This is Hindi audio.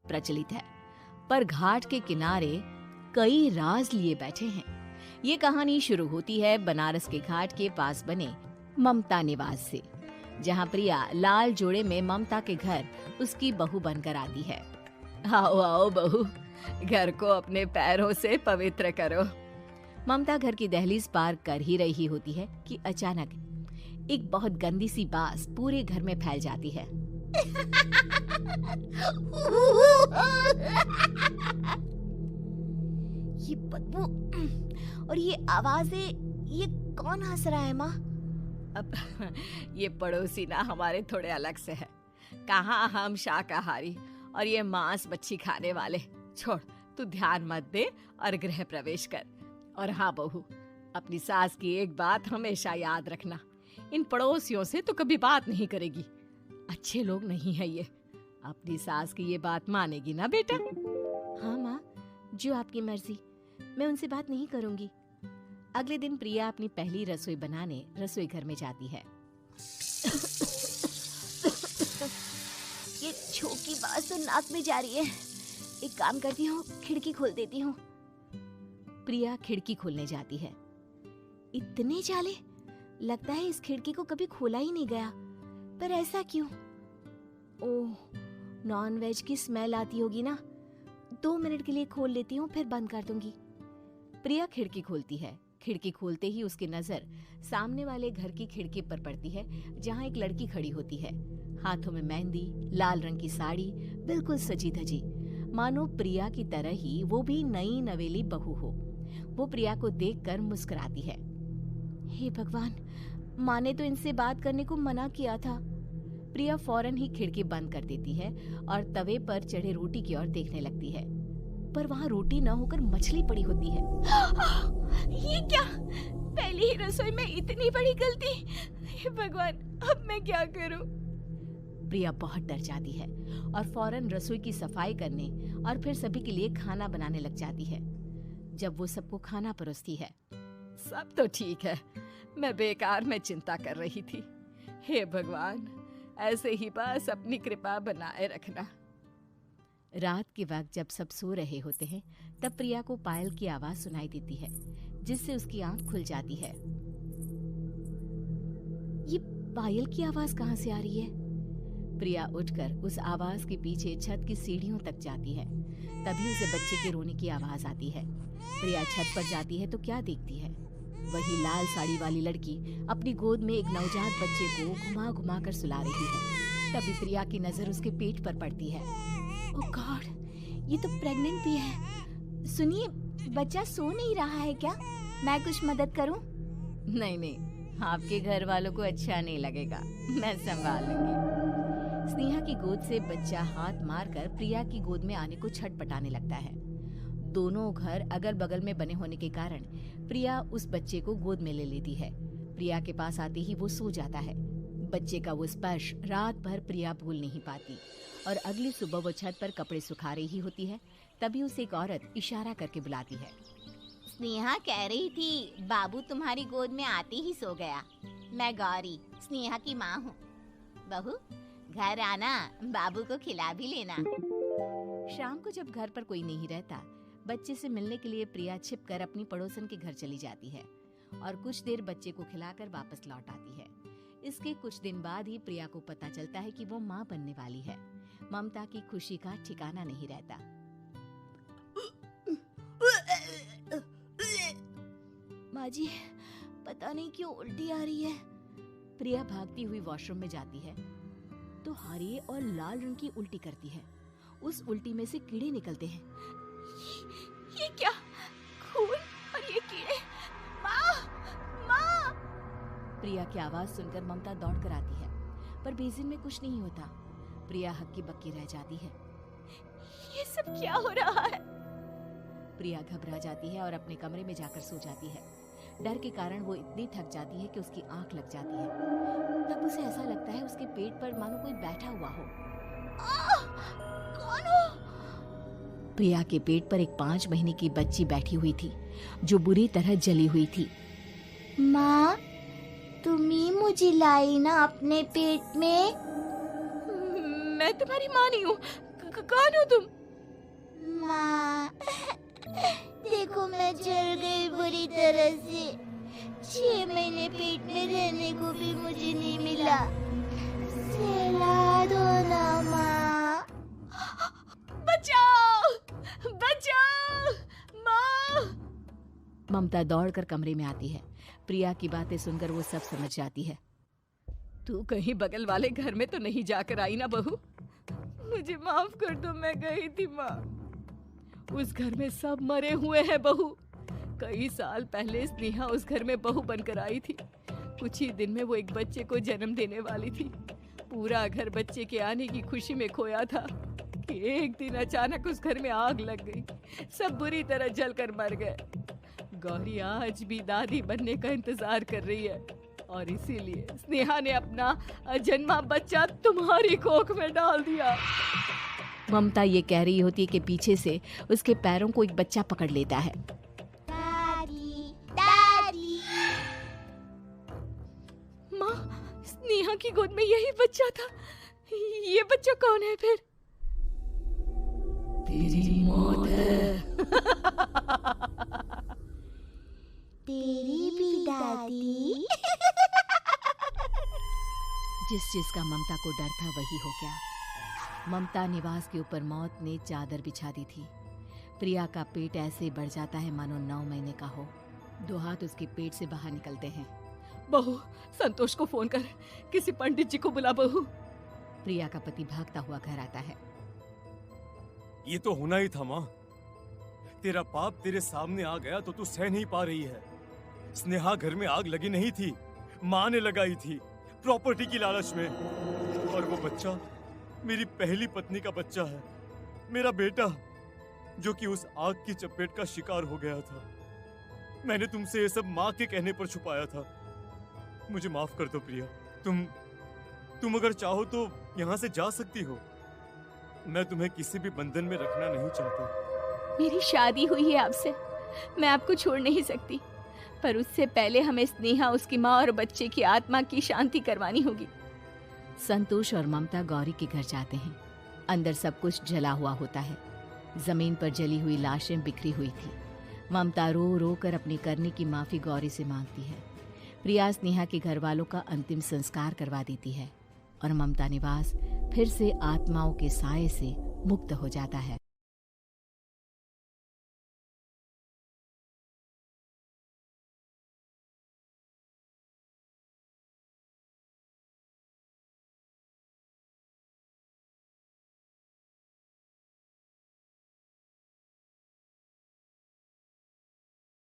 प्रचलित है, पर घाट के किनारे कई राज लिए बैठे हैं। ये कहानी शुरू होती है बनारस के घाट के पास बने ममता निवास से, जहाँ प्रिया लाल जोड़े में ममता के घर उसकी बहू बनकर आती है। आओ आओ बहू, घर को अपने पैरों से पवित्र करो। ममता घर की दहलीज पार कर ही रही होती है कि अचानक एक बहुत गंदी सी बास पूरे घर में फैल जाती है। ये बदबू और ये आवाजें, ये कौन हंस रहा है माँ? अब ये पड़ोसी ना हमारे थोड़े अलग से है। कहाँ हम शाकाहारी और ये मांस मच्छी खाने वाले। छोड़, तू ध्यान मत दे और गृह प्रवेश कर। और हाँ बहू, अपनी सास की एक बात हमेशा याद रखना, इन पड़ोसियों से तो कभी बात नहीं करेगी। अच्छे लोग नहीं है ये। अपनी सास की ये बात मानेगी ना बेटा? हाँ माँ, जो आपकी मर्जी, मैं उनसे बात नहीं करूंगी। अगले दिन प्रिया अपनी पहली रसोई बनाने रसोई घर में जाती है। ये छोकी बात तो नाक में जा रही है। एक काम करती हूँ, खिड़की खोल देती हूँ। प्रिया खिड़की खोलने जाती है। इतने जाले, लगता है इस खिड़की को कभी खोला ही नहीं गया। पर ऐसा क्यों? ओह, नॉन वेज की स्मेल आती होगी ना। 2 मिनट के लिए खोल लेती हूँ, फिर बंद कर दूंगी। प्रिया खिड़की खोलती है। खिड़की खोलते ही उसकी नजर सामने वाले घर की खिड़की पर पड़ती है, जहाँ एक लड़की खड़ी होती है। हाथों में मेहंदी, लाल रंग की साड़ी, बिल्कुल सजी धजी, मानो प्रिया की तरह ही वो भी नई नवेली बहू हो। वो प्रिया को देखकर मुस्कुराती है। हे भगवान, माँ ने तो इनसे बात करने को मना किया था। प्रिया फौरन ही खिड़की बंद कर देती है और तवे पर चढ़े रोटी की ओर देखने लगती है, पर वहाँ रोटी न होकर मछली पड़ी होती है। ये क्या? पहली ही रसोई में इतनी बड़ी गलती! हे भगवान, अब मैं क्या करूं? प्रिया बहुत डर जाती है और फौरन रसोई की सफाई करने और फिर सभी के लिए खाना बनाने लग जाती है। जब वो सबको खाना परोसती है, सब तो ठीक है, मैं बेकार में चिंता कर रही थी। हे भगवान, ऐसे ही बस अपनी कृपा बनाए रखना। रात के वक्त जब सब सो रहे होते हैं, तब प्रिया को पायल की आवाज सुनाई देती है, जिससे उसकी आंख खुल जाती है। ये पायल की आवाज कहाँ से आ रही है? प्रिया उठकर उस आवाज के पीछे छत की सीढ़ियों तक जाती है। तभी उसे बच्चे के रोने की आवाज आती है। प्रिया छत पर जाती है तो क्या देखती है? वही लाल साड़ी वाली लड़की अपनी गोद में एक नवजात बच्चे को घुमा घुमा कर सुला रही है। तभी प्रिया की नजर उसके पेट पर पड़ती है। ओह गॉड, ये तो प्रेग्नेंट भी है। सुनिए, बच्चा सो नहीं रहा है क्या? मैं कुछ मदद करूं? नहीं नहीं, आपके घर वालों को अच्छा नहीं लगेगा, मैं संभाल लूंगी। स्नेहा की गोद से बच्चा हाथ मारकर प्रिया की गोद में आने को छटपटाने लगता है। दोनों घर अगल बगल में बने होने के कारण प्रिया उस बच्चे को गोद में ले लेती है। प्रिया के पास आते ही वो सो जाता है। बच्चे का वो स्पर्श रात भर प्रिया भूल नहीं पाती और अगली सुबह वो छत पर कपड़े सुखा रही होती है। तभी उसे एक औरत इशारा करके बुलाती है। स्नेहा कह रही थी बाबू तुम्हारी गोद में आते ही सो गया। मैं गौरी, स्नेहा की माँ हूँ। बहू, घर आना, बाबू को खिला भी लेना। शाम को जब घर पर कोई नहीं रहता, बच्चे से मिलने के लिए प्रिया छिपकर अपनी पड़ोसन के घर चली जाती है और कुछ देर बच्चे को खिलाकर वापस लौट आती है। इसके कुछ दिन बाद ही प्रिया को पता चलता है कि वो माँ बनने वाली है। ममता की खुशी का ठिकाना नहीं रहता। माँ जी, पता नहीं क्यों उल्टी आ रही है। प्रिया भागती हुई वॉशरूम में जाती है तो हरे और लाल रंग की उल्टी करती है। उस उल्टी में से कीड़े निकलते हैं। ये क्या? खून और ये कीड़े! माँ! माँ! प्रिया की आवाज सुनकर ममता दौड़ कर आती है, पर बेसिन में कुछ नहीं होता। प्रिया हक्की बक्की रह जाती है। ये सब क्या हो रहा है? प्रिया घबरा जाती है और अपने कमरे में जाकर सो जाती है। डर के कारण वो इतनी थक जाती है कि उसकी आंख लग जाती है। तब उसे ऐसा लगता है उसके पेट पर मानो कोई बैठा हुआ हो। कौन हो? प्रिया के पेट पर एक 5 महीने की बच्ची बैठी हुई थी, जो बुरी तरह जली हुई थी। माँ, तुम ही मुझे लाई ना अपने पेट में? मैं तुम्हारी माँ नहीं हूँ। कौन हो तुम? माँ, देखो मैं जल गई बुरी तरह से। 6 महीने पेट में रहने को भी मुझे नहीं मिला। सहला दो ना माँ। बचाओ, बचाओ, माँ! ममता दौड़कर कमरे में आती है। प्रिया की बातें सुनकर वो सब समझ जाती है। तू कहीं बगल वाले घर में तो नहीं जाकर आई ना बहू? मुझे माफ कर दो, मैं गई थी माँ। उस घर में सब मरे हुए हैं बहू। कई साल पहले स्नेहा उस घर में बहू बनकर आई थी। कुछ ही दिन में वो एक बच्चे को जन्म देने वाली थी। पूरा घर बच्चे के आने की खुशी में खोया था कि एक दिन अचानक उस घर में आग लग गई। सब बुरी तरह जलकर मर गए। गौरी आज भी दादी बनने का इंतजार कर रही है और इसीलिए स्नेहा ने अपना अजन्मा बच्चा तुम्हारी कोख में डाल दिया। ममता ये कह रही होती है कि पीछे से उसके पैरों को एक बच्चा पकड़ लेता है। दादी, दादी। माँ, स्नेहा की गोद में यही बच्चा था। ये बच्चा कौन है फिर? तेरी मौत है। तेरी भी दादी। जिस चीज का ममता को डर था वही हो गया। ममता निवास के ऊपर मौत ने चादर बिछा दी थी। प्रिया का पेट ऐसे बढ़ जाता है मानो 9 महीने का हो। 2 हाथ उसके पेट से बाहर निकलते हैं। बहू, संतोष को फोन कर, किसी पंडित जी को बुला बहू। प्रिया का पति भागता हुआ घर आता है। ये तो होना ही था माँ। तेरा पाप तेरे सामने आ गया तो तू सह नहीं पा रही है। स्नेहा घर में आग लगी नहीं थी, माँ ने लगाई थी, प्रॉपर्टी की लालच में। और वो बच्चा मेरी पहली पत्नी का बच्चा है, मेरा बेटा, जो कि उस आग की चपेट का शिकार हो गया था। मैंने तुमसे ये सब माँ के कहने पर छुपाया था। मुझे माफ कर दो प्रिया। तुम अगर चाहो तो यहाँ से जा सकती हो। मैं तुम्हें किसी भी बंधन में रखना नहीं चाहता। मेरी शादी हुई है आपसे, मैं आपको छोड़ नहीं सकती, पर उससे पहले हमें स्नेहा, उसकी माँ और बच्चे की आत्मा की शांति करवानी होगी। संतोष और ममता गौरी के घर जाते हैं। अंदर सब कुछ जला हुआ होता है। जमीन पर जली हुई लाशें बिखरी हुई थी। ममता रो रो कर अपने करने की माफी गौरी से मांगती है। प्रिया स्नेहा के घर वालों का अंतिम संस्कार करवा देती है और ममता निवास फिर से आत्माओं के साए से मुक्त हो जाता है।